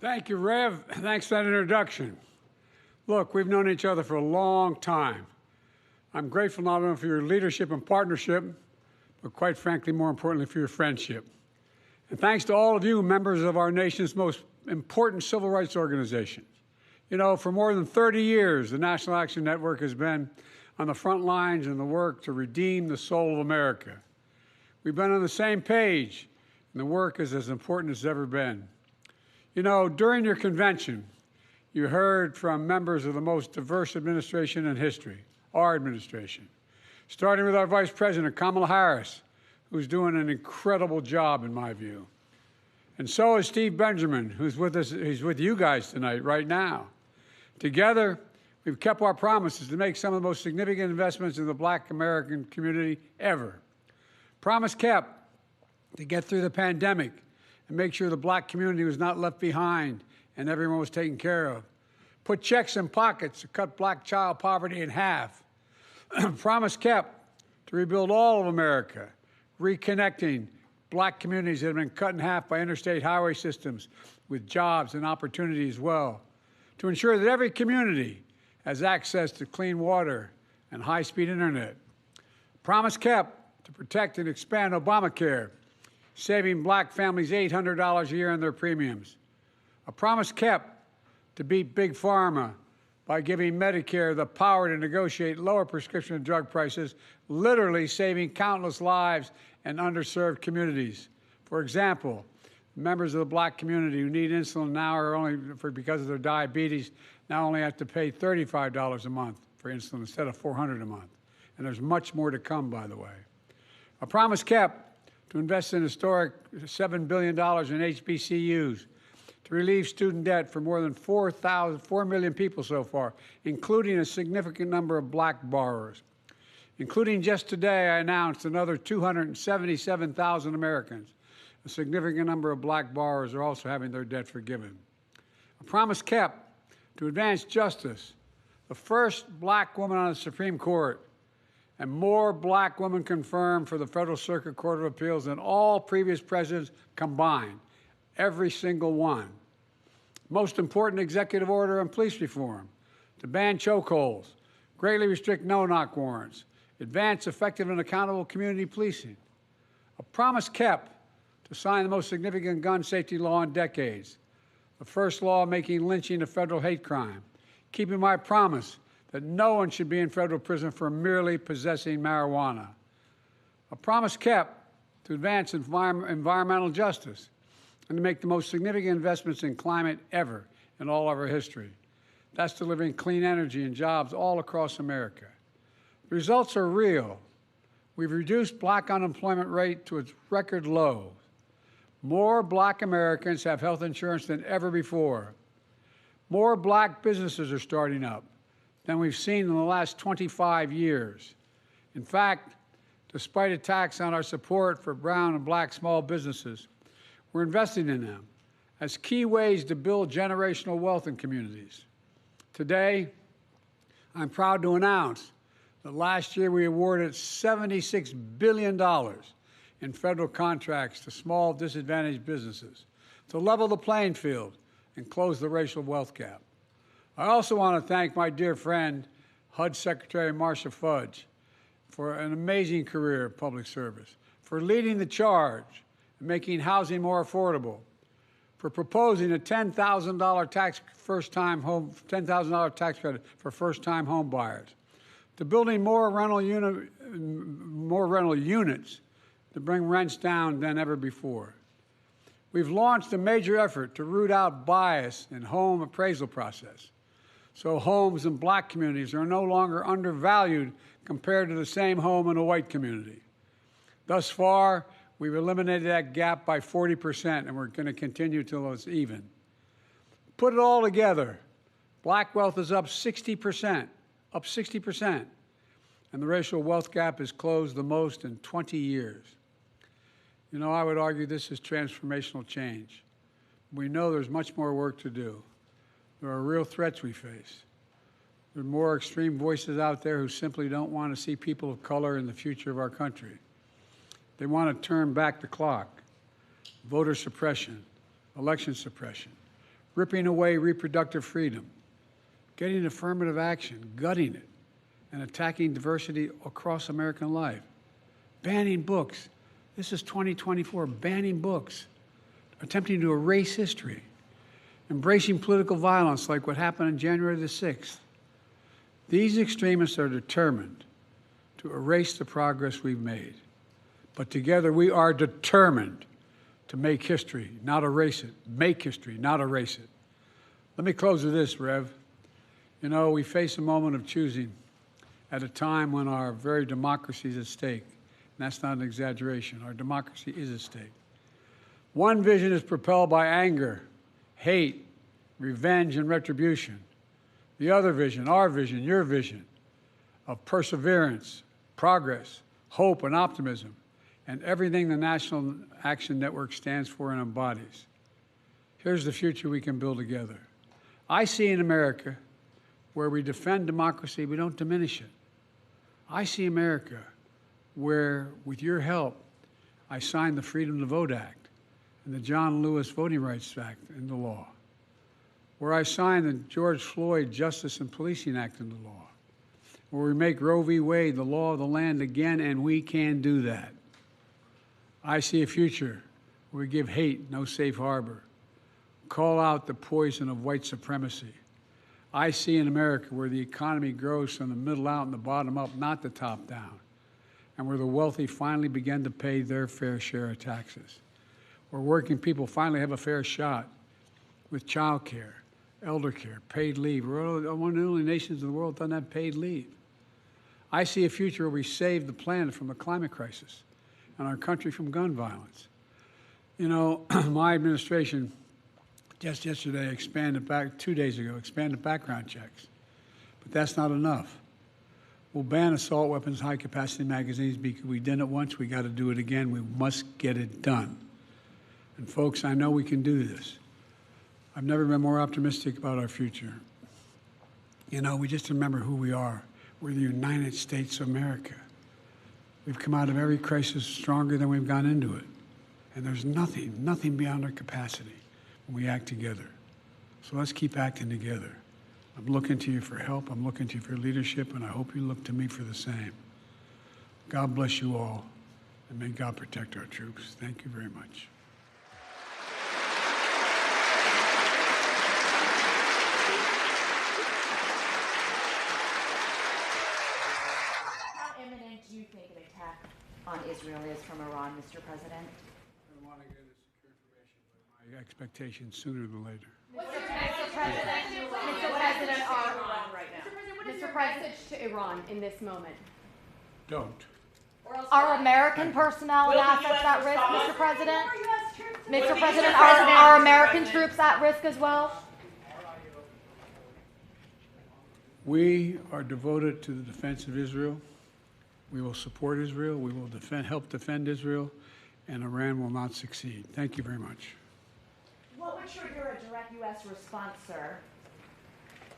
Thank you, Rev. Thanks for that introduction. Look, we've known each other for a long time. I'm grateful not only for your leadership and partnership, but quite frankly, more importantly, for your friendship. And thanks to all of you, members of our nation's most important civil rights organization. You know, for more than 30 years, the National Action Network has been on the front lines in the work to redeem the soul of America. We've been on the same page, and the work is as important as it's ever been. You know, during your convention, you heard from members of the most diverse administration in history, our administration, starting with our Vice President, Kamala Harris, who's doing an incredible job, in my view. And so is Steve Benjamin, who's with us, he's with you guys tonight, right now. Together, we've kept our promises to make some of the most significant investments in the Black American community ever. Promise kept to get through the pandemic and make sure the Black community was not left behind and everyone was taken care of. Put checks in pockets to cut Black child poverty in half. Promise kept to rebuild all of America, reconnecting Black communities that have been cut in half by interstate highway systems with jobs and opportunity as well. To ensure that every community has access to clean water and high-speed internet. Promise kept to protect and expand Obamacare, saving Black families $800 a year on their premiums. A promise kept to beat Big Pharma by giving Medicare the power to negotiate lower prescription drug prices, literally saving countless lives and underserved communities. For example, members of the Black community who need insulin now are only, because of their diabetes, now only have to pay $35 a month for insulin instead of $400 a month. And there's much more to come, by the way. A promise kept to invest an historic $7 billion in HBCUs, to relieve student debt for more than 4 million people so far, including a significant number of Black borrowers. Including just today, I announced another 277,000 Americans. A significant number of Black borrowers are also having their debt forgiven. A promise kept to advance justice, the first Black woman on the Supreme Court, and more Black women confirmed for the Federal Circuit Court of Appeals than all previous presidents combined, every single one. Most important executive order on police reform, to ban chokeholds, greatly restrict no-knock warrants, advance effective and accountable community policing. A promise kept to sign the most significant gun safety law in decades, the first law making lynching a federal hate crime, keeping my promise that no one should be in federal prison for merely possessing marijuana. A promise kept to advance environmental justice and to make the most significant investments in climate ever in all of our history. That's delivering clean energy and jobs all across America. The results are real. We've reduced Black unemployment rate to its record low. More Black Americans have health insurance than ever before. More Black businesses are starting up than we've seen in the last 25 years. In fact, despite attacks on our support for brown and Black small businesses, we're investing in them as key ways to build generational wealth in communities. Today, I'm proud to announce that last year we awarded $76 billion in federal contracts to small disadvantaged businesses to level the playing field and close the racial wealth gap. I also want to thank my dear friend, HUD Secretary Marcia Fudge, for an amazing career of public service, for leading the charge and making housing more affordable, for proposing a $10,000 tax credit for first-time home buyers, to building more rental units to bring rents down than ever before. We've launched a major effort to root out bias in home appraisal process, so homes in Black communities are no longer undervalued compared to the same home in a white community. Thus far, we've eliminated that gap by 40%, and we're going to continue till it's even. Put it all together, Black wealth is up 60%, and the racial wealth gap is closed the most in 20 years. You know, I would argue this is transformational change. We know there's much more work to do. There are real threats we face. There are more extreme voices out there who simply don't want to see people of color in the future of our country. They want to turn back the clock. Voter suppression, election suppression, ripping away reproductive freedom, getting affirmative action, gutting it, and attacking diversity across American life, banning books. This is 2024, banning books, attempting to erase history, embracing political violence like what happened on January the 6th. These extremists are determined to erase the progress we've made. But together we are determined to make history, not erase it. Make history, not erase it. Let me close with this, Rev. You know, we face a moment of choosing at a time when our very democracy is at stake. And that's not an exaggeration. Our democracy is at stake. One vision is propelled by anger, hate, revenge, and retribution. The other vision, our vision, your vision, of perseverance, progress, hope, and optimism, and everything the National Action Network stands for and embodies. Here's the future we can build together. I see in America where we defend democracy, we don't diminish it. I see America where, with your help, I signed the Freedom to Vote Act and the John Lewis Voting Rights Act into law, where I signed the George Floyd Justice and Policing Act into law, where we make Roe v. Wade the law of the land again, and we can do that. I see a future where we give hate no safe harbor, call out the poison of white supremacy. I see in America where the economy grows from the middle out and the bottom up, not the top down, and where the wealthy finally begin to pay their fair share of taxes, where working people finally have a fair shot with child care, elder care, paid leave. We're one of the only nations in the world that doesn't have paid leave. I see a future where we save the planet from a climate crisis and our country from gun violence. You know, my administration just yesterday expanded 2 days ago, expanded background checks. But that's not enough. We'll ban assault weapons, high-capacity magazines because we did it once, we got to do it again. We must get it done. And folks, I know we can do this. I've never been more optimistic about our future. You know, we just remember who we are. We're the United States of America. We've come out of every crisis stronger than we've gone into it. And there's nothing beyond our capacity when we act together. So let's keep acting together. I'm looking to you for help. I'm looking to you for leadership, and I hope you look to me for the same. God bless you all, and may God protect our troops. Thank you very much. How imminent do you think an attack on Israel is from Iran, Mr. President? I want to get this secure information, but my expectation sooner than later. Mr. President, to Iran in this moment? Don't. Are American personnel and assets at risk, Mr. President? Mr. President, are American troops at risk as well? We are devoted to the defense of Israel. We will support Israel. We will help defend Israel, and Iran will not succeed. Thank you very much. What would trigger a direct U.S. response, sir,